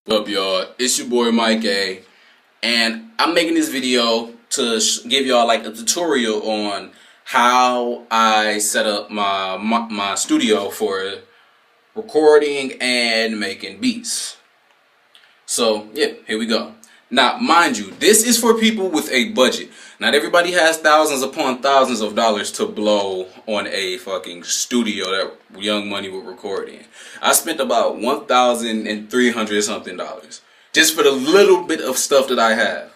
What up, y'all? It's your boy Mike A, and I'm making this video to give y'all like a tutorial on how I set up my studio for recording and making beats. So yeah, here we go. Now, mind you, this is for people with a budget. Not everybody has thousands upon thousands of dollars to blow on a fucking studio that Young Money would record in. I spent about $1,300 something just for the little bit of stuff that I have.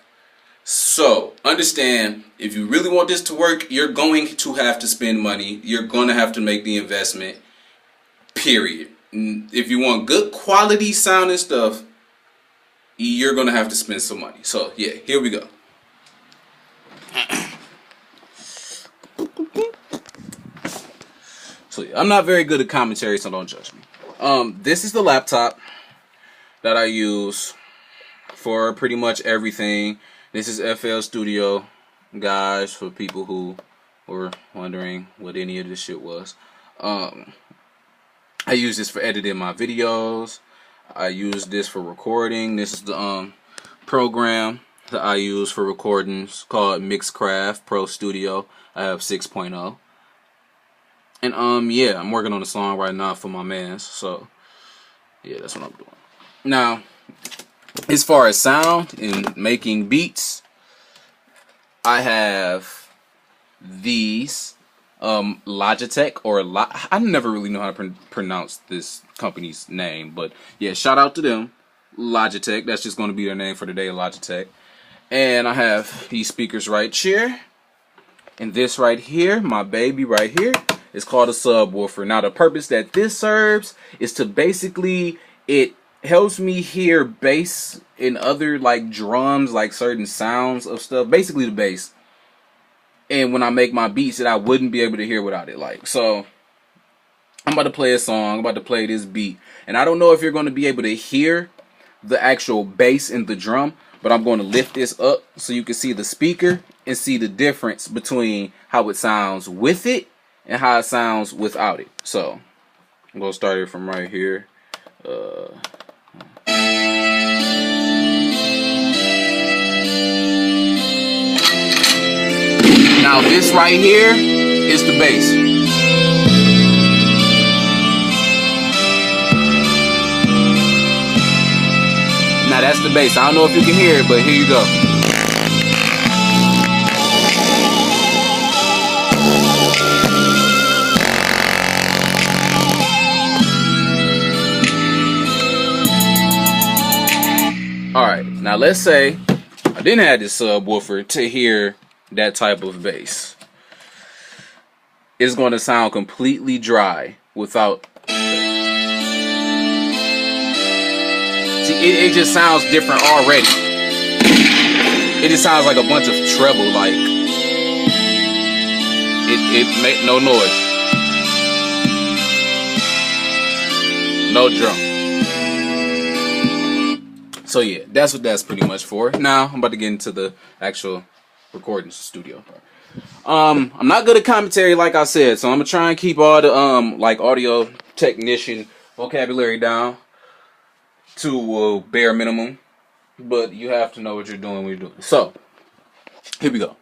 So understand, if you really want this to work, you're going to have to spend money. You're going to have to make the investment, period. If you want good quality sound and stuff, you're going to have to spend some money. So yeah, here we go. So yeah, I'm not very good at commentary, so don't judge me. This is the laptop that I use for pretty much everything. This is FL Studio, guys, for people who were wondering what any of this shit was. I use this for editing my videos. I use this for recording. This is the program that I use for recordings called micaexclusve Pro Studio. I have 6.0. And yeah, I'm working on a song right now for my mans. So yeah, that's what I'm doing. Now, as far as sound and making beats, I have these Logitech, or I never really know how to pronounce this company's name, but yeah, shout out to them, Logitech. That's just going to be their name for the day, Logitech. And I have these speakers right here, and this right here, my baby right here, is called a subwoofer. Now the purpose that this serves is to basically, it helps me hear bass and other like drums, like certain sounds of stuff, basically the bass. And when I make my beats that I wouldn't be able to hear without it. Like, so I'm about to play a song, I'm about to play this beat, and I don't know if you're going to be able to hear the actual bass in the drum, but I'm going to lift this up so you can see the speaker and see the difference between how it sounds with it and how it sounds without it. So I'm going to start it from right here. Now this right here is the bass. Now that's the bass. I don't know if you can hear it, but here you go. Alright, now let's say I didn't have this subwoofer to hear that type of bass. It's going to sound completely dry without. See, it just sounds different already. It just sounds like a bunch of treble, like it make no noise, no drum. So yeah, that's what that's pretty much for. Now I'm about to get into the actual recording studio part. I'm not good at commentary, like I said, so I'm gonna try and keep all the like audio technician vocabulary down to bare minimum, but you have to know what you're doing when you're doing it. So here we go.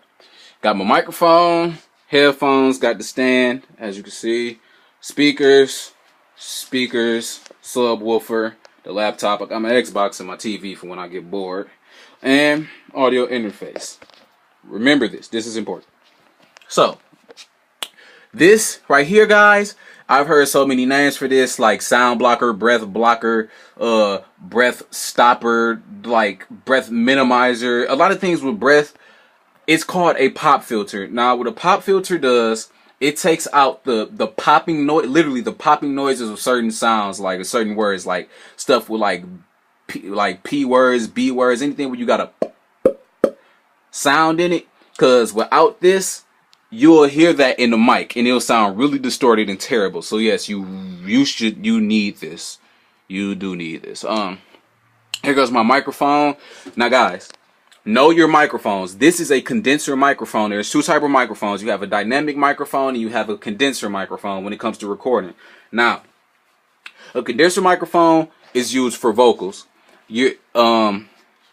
Got my microphone, headphones, got the stand, as you can see, speakers, subwoofer, the laptop. I got my Xbox and my TV for when I get bored, and audio interface. Remember this is important. So this right here, guys, I've heard so many names for this, like sound blocker, breath blocker, breath stopper, like breath minimizer, a lot of things with breath. It's called a pop filter. Now what a pop filter does, it takes out the popping noise, literally the popping noises of certain sounds, like certain words, like stuff with like P words, B words, anything where you got a sound in it, because without this you'll hear that in the mic and it'll sound really distorted and terrible. So yes, you need this. You do need this. Here goes my microphone. Now guys, know your microphones. This is a condenser microphone. There's two types of microphones. You have a dynamic microphone and you have a condenser microphone when it comes to recording. Now, a condenser microphone is used for vocals. you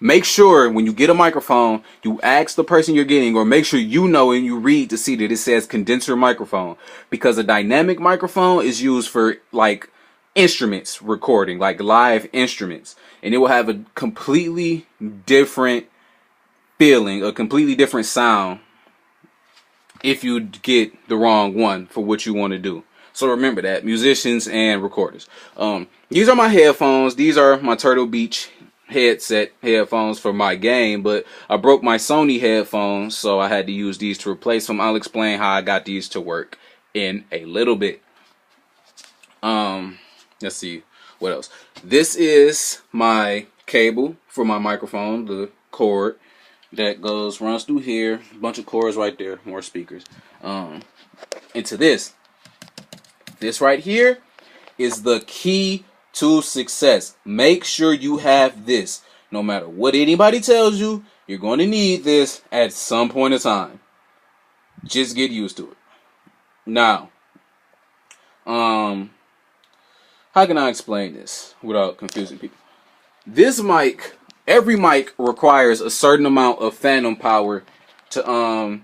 make sure when you get a microphone, you ask the person you're getting, or make sure you know and you read to see that it says condenser microphone, because a dynamic microphone is used for like instruments recording, like live instruments, and it will have a completely different feeling, a completely different sound if you get the wrong one for what you want to do. So remember that, musicians and recorders. These are my headphones. These are my Turtle Beach headset headphones for my game, but I broke my Sony headphones, so I had to use these to replace them. I'll explain how I got these to work in a little bit. Let's see what else. This is my cable for my microphone, the cord that runs through here, a bunch of cords right there, more speakers, into this right here is the key to success. Make sure you have this. No matter what anybody tells you, you're going to need this at some point in time. Just get used to it. Now, how can I explain this without confusing people? This mic, every mic requires a certain amount of phantom power to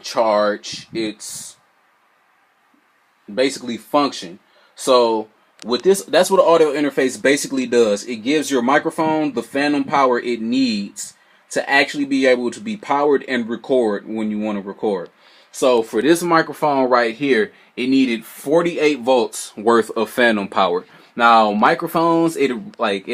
charge its basically function. So with this, that's what an audio interface basically does. It gives your microphone the phantom power it needs to actually be able to be powered and record when you want to record. So for this microphone right here, it needed 48 volts worth of phantom power. Now microphones, it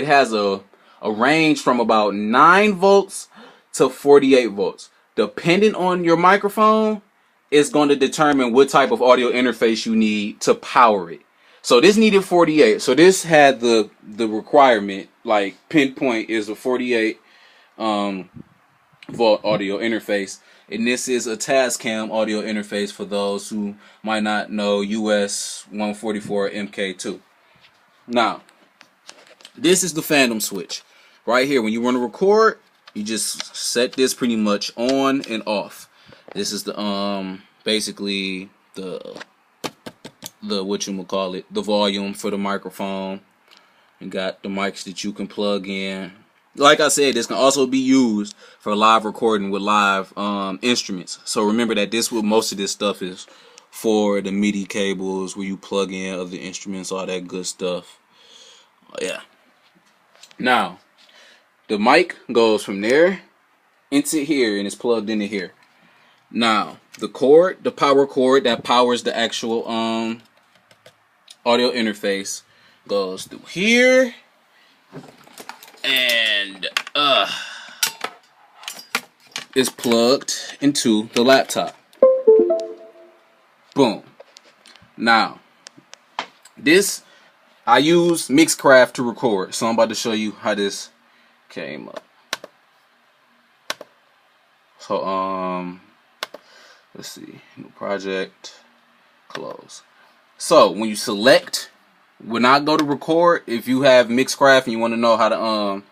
has a range from about 9 volts to 48 volts. Depending on your microphone, it's going to determine what type of audio interface you need to power it. So this needed 48. So this had the requirement, like pinpoint is a 48 volt audio interface. And this is a Tascam audio interface for those who might not know, US 144 MK2. Now, this is the phantom switch. Right here, when you want to record, you just set this pretty much on and off. This is the basically the whatchamacallit, the volume for the microphone. You got the mics that you can plug in. Like I said, this can also be used for live recording with live instruments. So remember that most of this stuff is for the MIDI cables where you plug in other instruments, all that good stuff. Yeah. Now, the mic goes from there into here and it's plugged into here. Now, the cord, the power cord that powers the actual audio interface goes through here and is plugged into the laptop. Boom. Now, this, I use Mixcraft to record, so I'm about to show you how this came up. So, let's see, new project, close. So, when you select, when I go to record, if you have Mixcraft and you want to know how to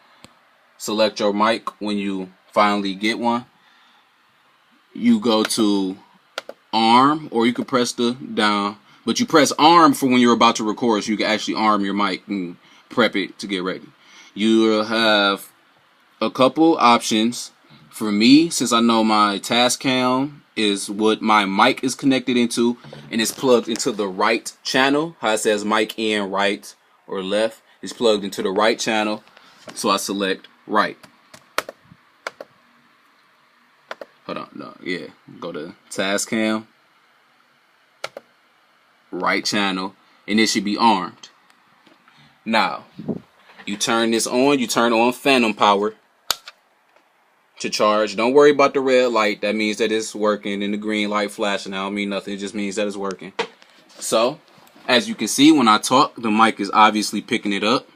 select your mic when you finally get one, you go to arm, or you can press the down, but you press arm for when you're about to record so you can actually arm your mic and prep it to get ready. You'll have a couple options. For me, since I know my Tascam is what my mic is connected into, and it's plugged into the right channel, how it says mic in right or left, it's plugged into the right channel, so I select right. Hold on, no, yeah, go to Tascam, right channel, and it should be armed. Now, you turn this on, you turn on phantom power to charge. Don't worry about the red light. That means that it's working, and the green light flashing. I don't mean nothing. It just means that it's working. So, as you can see, when I talk, the mic is obviously picking it up.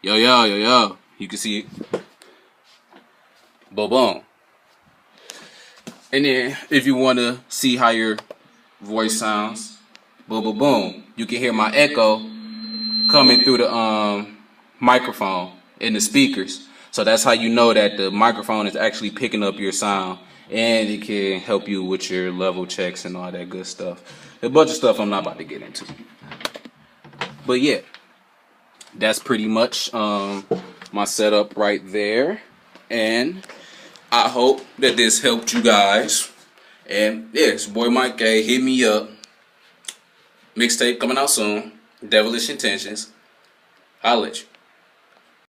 Yo, yo, yo, yo. You can see it. Boom, boom. And then, if you want to see how your voice sounds, boom, boom, boom. You can hear my echo coming through the microphone in the speakers. So that's how you know that the microphone is actually picking up your sound, and it can help you with your level checks and all that good stuff. A bunch of stuff I'm not about to get into. But yeah, that's pretty much my setup right there. And I hope that this helped you guys. And yeah, it's your boy Mike A. Hit me up. Mixtape coming out soon. Devilish Intentions. Holla at you.